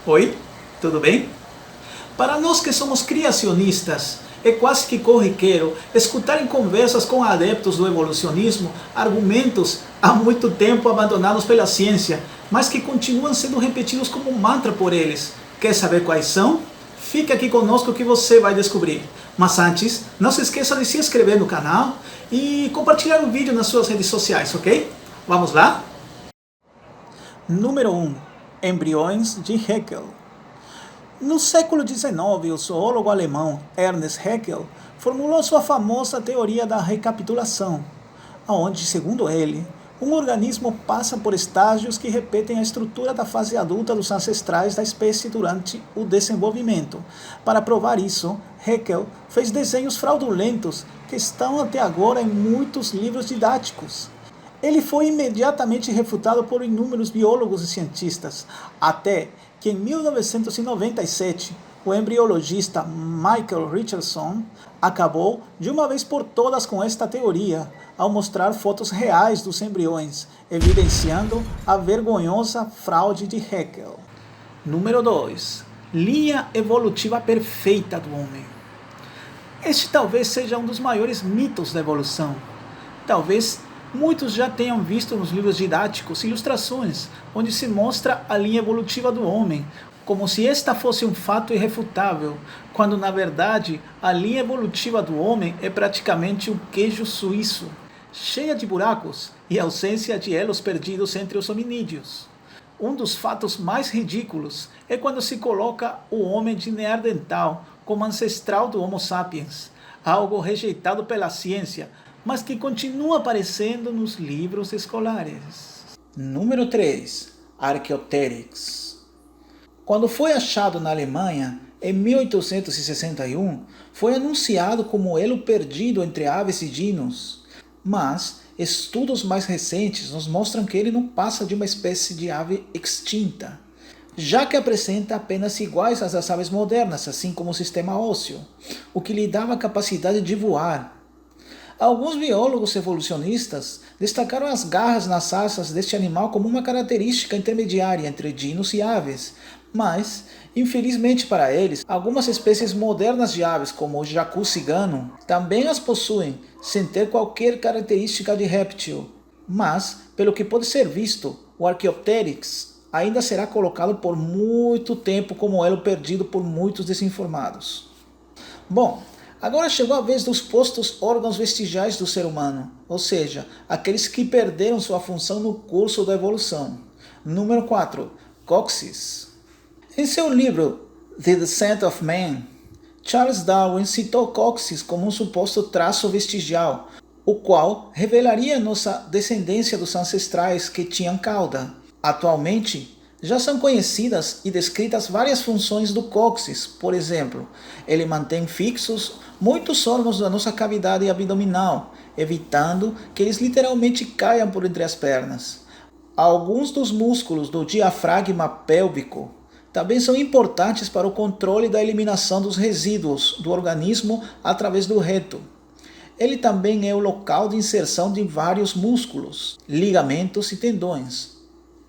Oi, tudo bem? Para nós que somos criacionistas, é quase que corriqueiro escutar em conversas com adeptos do evolucionismo argumentos há muito tempo abandonados pela ciência, mas que continuam sendo repetidos como mantra por eles. Quer saber quais são? Fique aqui conosco que você vai descobrir. Mas antes, não se esqueça de se inscrever no canal e compartilhar o vídeo nas suas redes sociais, ok? Vamos lá? Número 1. Embriões de Haeckel. No século XIX, o zoólogo alemão Ernst Haeckel formulou sua famosa teoria da recapitulação, onde, segundo ele, um organismo passa por estágios que repetem a estrutura da fase adulta dos ancestrais da espécie durante o desenvolvimento. Para provar isso, Haeckel fez desenhos fraudulentos que estão até agora em muitos livros didáticos. Ele foi imediatamente refutado por inúmeros biólogos e cientistas, até que em 1997 o embriologista Michael Richardson acabou de uma vez por todas com esta teoria, ao mostrar fotos reais dos embriões, evidenciando a vergonhosa fraude de Haeckel. Número 2. Linha evolutiva perfeita do homem. Este talvez seja um dos maiores mitos da evolução. Talvez muitos já tenham visto nos livros didáticos ilustrações onde se mostra a linha evolutiva do homem, como se esta fosse um fato irrefutável, quando na verdade a linha evolutiva do homem é praticamente um queijo suíço, cheia de buracos e ausência de elos perdidos entre os hominídeos. Um dos fatos mais ridículos é quando se coloca o homem de Neandertal como ancestral do Homo sapiens, algo rejeitado pela ciência, mas que continua aparecendo nos livros escolares. Número 3. Archaeopteryx. Quando foi achado na Alemanha, em 1861, foi anunciado como elo perdido entre aves e dinos, mas estudos mais recentes nos mostram que ele não passa de uma espécie de ave extinta, já que apresenta apenas iguais às das aves modernas, assim como o sistema ósseo, o que lhe dava a capacidade de voar. Alguns biólogos evolucionistas destacaram as garras nas asas deste animal como uma característica intermediária entre dinos e aves, mas, infelizmente para eles, algumas espécies modernas de aves, como o jacu cigano, também as possuem, sem ter qualquer característica de réptil. Mas, pelo que pode ser visto, o Archaeopteryx ainda será colocado por muito tempo como elo perdido por muitos desinformados. Bom, agora chegou a vez dos postos órgãos vestigiais do ser humano, ou seja, aqueles que perderam sua função no curso da evolução. Número 4. Cóccix. Em seu livro The Descent of Man, Charles Darwin citou cóccix como um suposto traço vestigial, o qual revelaria nossa descendência dos ancestrais que tinham cauda. Atualmente, já são conhecidas e descritas várias funções do cóccix. Por exemplo, ele mantém fixos muitos órgãos da nossa cavidade abdominal, evitando que eles literalmente caiam por entre as pernas. Alguns dos músculos do diafragma pélvico também são importantes para o controle da eliminação dos resíduos do organismo através do reto. Ele também é o local de inserção de vários músculos, ligamentos e tendões.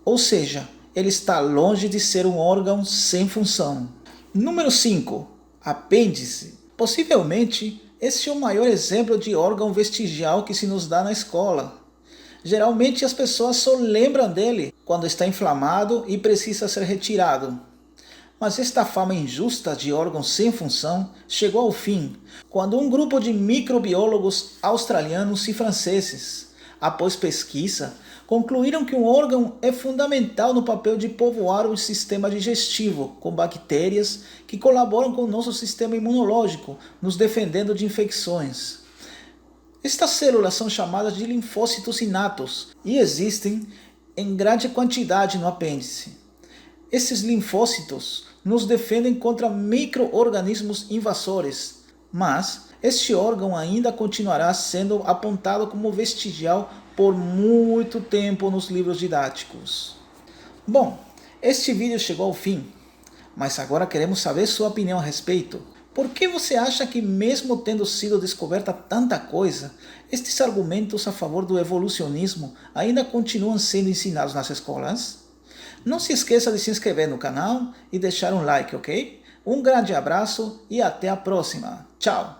Ou seja, ele está longe de ser um órgão sem função. Número 5. Apêndice. Possivelmente, este é o maior exemplo de órgão vestigial que se nos dá na escola. Geralmente as pessoas só lembram dele quando está inflamado e precisa ser retirado. Mas esta fama injusta de órgão sem função chegou ao fim, quando um grupo de microbiólogos australianos e franceses, após pesquisa, concluíram que um órgão é fundamental no papel de povoar o sistema digestivo com bactérias que colaboram com o nosso sistema imunológico, nos defendendo de infecções. Estas células são chamadas de linfócitos inatos e existem em grande quantidade no apêndice. Esses linfócitos nos defendem contra micro-organismos invasores, mas este órgão ainda continuará sendo apontado como vestigial por muito tempo nos livros didáticos. Bom, este vídeo chegou ao fim, mas agora queremos saber sua opinião a respeito. Por que você acha que, mesmo tendo sido descoberta tanta coisa, estes argumentos a favor do evolucionismo ainda continuam sendo ensinados nas escolas? Não se esqueça de se inscrever no canal e deixar um like, ok? Um grande abraço e até a próxima. Tchau!